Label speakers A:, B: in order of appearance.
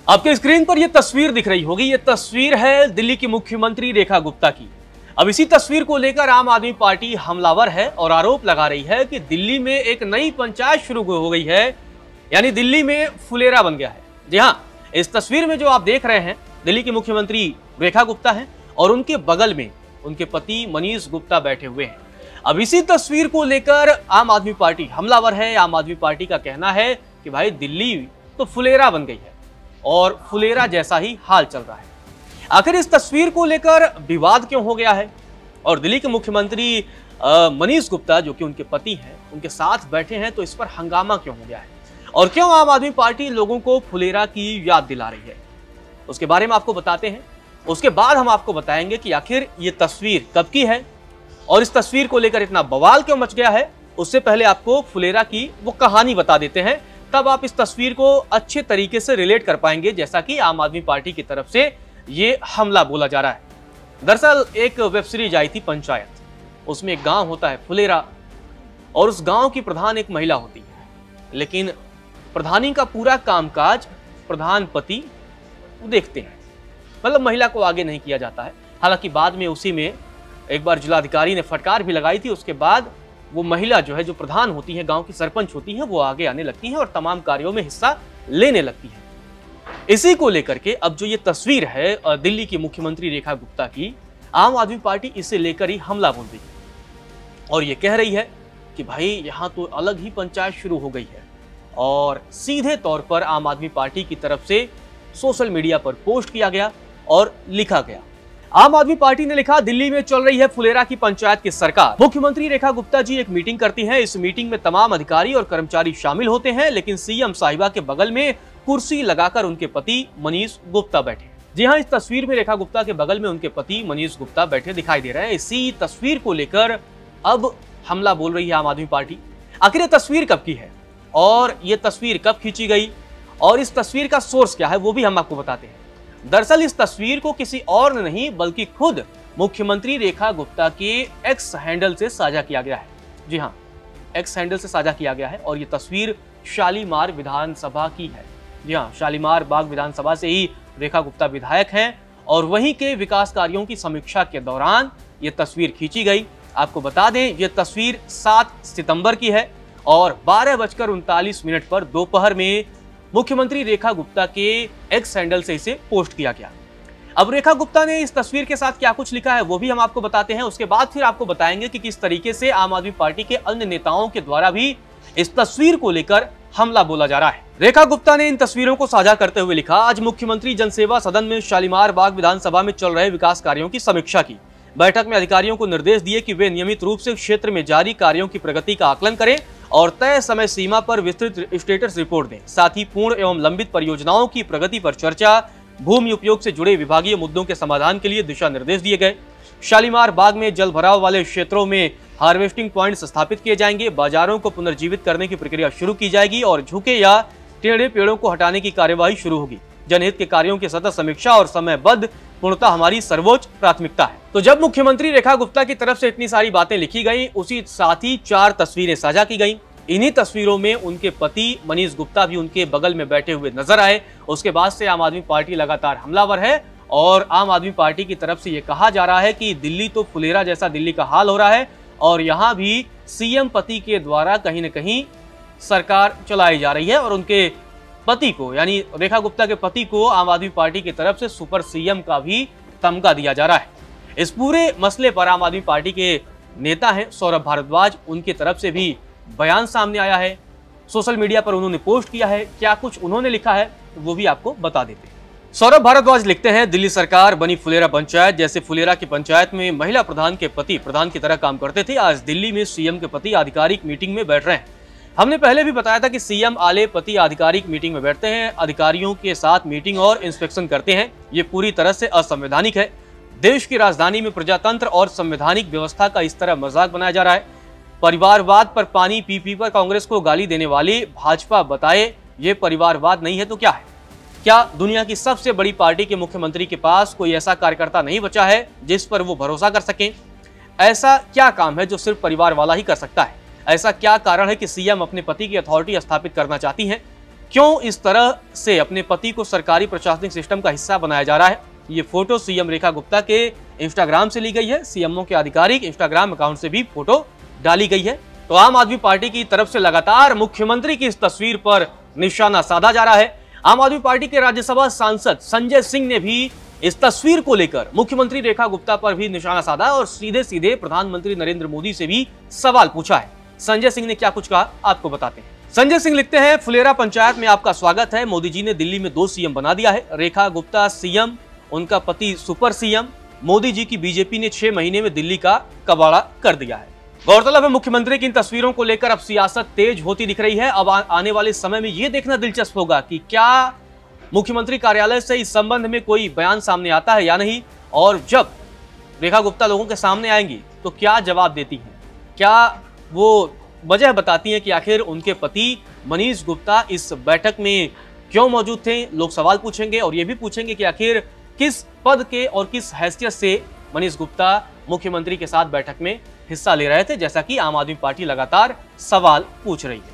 A: आपके स्क्रीन पर यह तस्वीर दिख रही होगी। यह तस्वीर है दिल्ली की मुख्यमंत्री रेखा गुप्ता की। अब इसी तस्वीर को लेकर आम आदमी पार्टी हमलावर है और आरोप लगा रही है कि दिल्ली में एक नई पंचायत शुरू हो गई है, यानी दिल्ली में फुलेरा बन गया है। जी हां, इस तस्वीर में जो आप देख रहे हैं दिल्ली की मुख्यमंत्री रेखा गुप्ता हैं और उनके बगल में उनके पति मनीष गुप्ता बैठे हुए हैं। अब इसी तस्वीर को लेकर आम आदमी पार्टी हमलावर है। आम आदमी पार्टी का कहना है कि भाई दिल्ली तो फुलेरा बन गई है और फुलेरा जैसा ही हाल चल रहा है। आखिर इस तस्वीर को लेकर विवाद क्यों हो गया है और दिल्ली के मुख्यमंत्री मनीष गुप्ता जो कि उनके पति हैं उनके साथ बैठे हैं, तो इस पर हंगामा क्यों हो गया है और क्यों आम आदमी पार्टी लोगों को फुलेरा की याद दिला रही है, उसके बारे में आपको बताते हैं। उसके बाद हम आपको बताएंगे कि आखिर ये तस्वीर कब की है और इस तस्वीर को लेकर इतना बवाल क्यों मच गया है। उससे पहले आपको फुलेरा की वो कहानी बता देते हैं, तब आप इस तस्वीर को अच्छे तरीके से रिलेट कर पाएंगे, जैसा कि आम आदमी पार्टी की तरफ से ये हमला बोला जा रहा है। दरअसल एक वेब सीरीज आई थी पंचायत, उसमें एक गांव होता है फुलेरा और उस गांव की प्रधान एक महिला होती है, लेकिन प्रधानी का पूरा कामकाज प्रधान पति देखते हैं, मतलब महिला को आगे नहीं किया जाता है। हालांकि बाद में उसी में एक बार जिलाधिकारी ने फटकार भी लगाई थी, उसके बाद वो महिला जो है, जो प्रधान होती है, गांव की सरपंच होती है, वो आगे आने लगती है और तमाम कार्यों में हिस्सा लेने लगती है। इसी को लेकर के अब जो ये तस्वीर है दिल्ली की मुख्यमंत्री रेखा गुप्ता की, आम आदमी पार्टी इसे लेकर ही हमला बोल रही है और ये कह रही है कि भाई यहाँ तो अलग ही पंचायत शुरू हो गई है। और सीधे तौर पर आम आदमी पार्टी की तरफ से सोशल मीडिया पर पोस्ट किया गया और लिखा गया। आम आदमी पार्टी ने लिखा, दिल्ली में चल रही है फुलेरा की पंचायत की सरकार। मुख्यमंत्री रेखा गुप्ता जी एक मीटिंग करती हैं। इस मीटिंग में तमाम अधिकारी और कर्मचारी शामिल होते हैं, लेकिन सीएम साहिबा के बगल में कुर्सी लगाकर उनके पति मनीष गुप्ता बैठे। जी हां, इस तस्वीर में रेखा गुप्ता के बगल में उनके पति मनीष गुप्ता बैठे दिखाई दे रहे हैं। इसी तस्वीर को लेकर अब हमला बोल रही है आम आदमी पार्टी। आखिर ये तस्वीर कब की है और ये तस्वीर कब खींची गई और इस तस्वीर का सोर्स क्या है, वो भी हम आपको बताते हैं। दरअसल इस तस्वीर को किसी और ने नहीं बल्कि खुद मुख्यमंत्री रेखा गुप्ता के एक्स हैंडल से साझा किया गया है। जी हां, एक्स हैंडल से साझा किया गया है और ये तस्वीर शालीमार विधानसभा की है। जी हां, शालीमार बाग विधानसभा से ही रेखा गुप्ता विधायक हैं और वहीं के विकास कार्यों की समीक्षा के दौरान ये तस्वीर खींची गई। आपको बता दें, ये तस्वीर 7 सितंबर की है और 12:39 पर दोपहर में मुख्यमंत्री रेखा गुप्ता के एक्स हैंडल से इसे पोस्ट किया गया। अब रेखा गुप्ता ने इस तस्वीर के साथ क्या कुछ लिखा है वो भी हम आपको बताते हैं। उसके बाद फिर आपको बताएंगे कि किस तरीके से आम आदमी पार्टी के अन्य नेताओं के द्वारा भी इस तस्वीर को लेकर हमला बोला जा रहा है। रेखा गुप्ता ने इन तस्वीरों को साझा करते हुए लिखा, आज मुख्यमंत्री जनसेवा सदन में शालीमार बाग विधानसभा में चल रहे विकास कार्यों की समीक्षा की। बैठक में अधिकारियों को निर्देश दिए कि वे नियमित रूप से क्षेत्र में जारी कार्यों की प्रगति का आकलन करें और तय समय सीमा पर विस्तृत स्टेटस रिपोर्ट दें। साथ ही पूर्ण एवं लंबित परियोजनाओं की प्रगति पर चर्चा, भूमि उपयोग से जुड़े विभागीय मुद्दों के समाधान के लिए दिशा निर्देश दिए गए। शालीमार बाग में जल भराव वाले क्षेत्रों में हार्वेस्टिंग पॉइंट्स स्थापित किए जाएंगे। बाजारों को पुनर्जीवित करने की प्रक्रिया शुरू की जाएगी और झुके या टेढ़े पेड़ों को हटाने की कार्यवाही शुरू होगी। जनहित के कार्यों की सतत समीक्षा और समयबद्ध पूर्णता हमारी सर्वोच्च प्राथमिकता है। तो जब मुख्यमंत्री रेखा गुप्ता की तरफ से इतनी सारी बातें लिखी गई, उसी साथ ही 4 तस्वीरें साझा की गई। इन्हीं तस्वीरों में उनके पति मनीष गुप्ता भी उनके बगल में बैठे हुए नजर आए। उसके बाद से आम आदमी पार्टी लगातार हमलावर है और आम आदमी पार्टी की तरफ से ये कहा जा रहा है कि दिल्ली तो फुलेरा जैसा दिल्ली का हाल हो रहा है और यहाँ भी सीएम पति के द्वारा कहीं न कहीं सरकार चलाई जा रही है और उनके पति को, यानी रेखा गुप्ता के पति को आम आदमी पार्टी की तरफ से सुपर सीएम का भी तमगा दिया जा रहा है। इस पूरे मसले पर आम आदमी पार्टी के नेता हैं सौरभ भारद्वाज, उनकी तरफ से भी बयान सामने आया है। सोशल मीडिया पर उन्होंने पोस्ट किया है। क्या कुछ उन्होंने लिखा है वो भी आपको बता देते हैं। सौरभ भारद्वाज लिखते हैं, दिल्ली सरकार बनी फुलेरा पंचायत। जैसे फुलेरा की पंचायत में महिला प्रधान के पति प्रधान की तरह काम करते थे, आज दिल्ली में सीएम के पति आधिकारिक मीटिंग में बैठ रहे हैं। हमने पहले भी बताया था कि सीएम आले पति आधिकारिक मीटिंग में बैठते हैं, अधिकारियों के साथ मीटिंग और इंस्पेक्शन करते हैं। ये पूरी तरह से असंवैधानिक है। देश की राजधानी में प्रजातंत्र और संवैधानिक व्यवस्था का इस तरह मजाक बनाया जा रहा है। परिवारवाद पर पानी पी पी पर कांग्रेस को गाली देने वाली भाजपा बताए ये परिवारवाद नहीं है तो क्या है? क्या दुनिया की सबसे बड़ी पार्टी के मुख्यमंत्री के पास कोई ऐसा कार्यकर्ता नहीं बचा है जिस पर वो भरोसा कर सकें? ऐसा क्या काम है जो सिर्फ परिवार वाला ही कर सकता है? ऐसा क्या कारण है कि सीएम अपने पति की अथॉरिटी स्थापित करना चाहती हैं? क्यों इस तरह से अपने पति को सरकारी प्रशासनिक सिस्टम का हिस्सा बनाया जा रहा है। ये फोटो सीएम रेखा गुप्ता के इंस्टाग्राम से ली गई है। सीएमओ के आधिकारिक इंस्टाग्राम अकाउंट से भी फोटो डाली गई है। तो आम आदमी पार्टी की तरफ से लगातार मुख्यमंत्री की इस तस्वीर पर निशाना साधा जा रहा है। आम आदमी पार्टी के राज्यसभा सांसद संजय सिंह ने भी इस तस्वीर को लेकर मुख्यमंत्री रेखा गुप्ता पर भी निशाना साधा और सीधे सीधे प्रधानमंत्री नरेंद्र मोदी से भी सवाल पूछा है। संजय सिंह ने क्या कुछ कहा, आपको बताते हैं। संजय सिंह लिखते हैं, फुलेरा पंचायत में आपका स्वागत है। मोदी जी ने दिल्ली में 2 सीएम बना दिया है। रेखा गुप्ता सीएम, उनका पति सुपर सीएम। मोदी जी की बीजेपी ने 6 महीने में दिल्ली का कबाड़ा कर दिया है। गौरतलब है, मुख्यमंत्री की इन तस्वीरों को लेकर अब सियासत तेज होती दिख रही है। अब आने वाले समय में यह देखना दिलचस्प होगा कि क्या मुख्यमंत्री कार्यालय से इस संबंध में कोई बयान सामने आता है या नहीं, और जब रेखा गुप्ता लोगों के सामने आएंगी तो क्या जवाब देती हैं, क्या वो वजह बताती हैं कि आखिर उनके पति मनीष गुप्ता इस बैठक में क्यों मौजूद थे। लोग सवाल पूछेंगे और ये भी पूछेंगे कि आखिर किस पद के और किस हैसियत से मनीष गुप्ता मुख्यमंत्री के साथ बैठक में हिस्सा ले रहे थे, जैसा कि आम आदमी पार्टी लगातार सवाल पूछ रही है।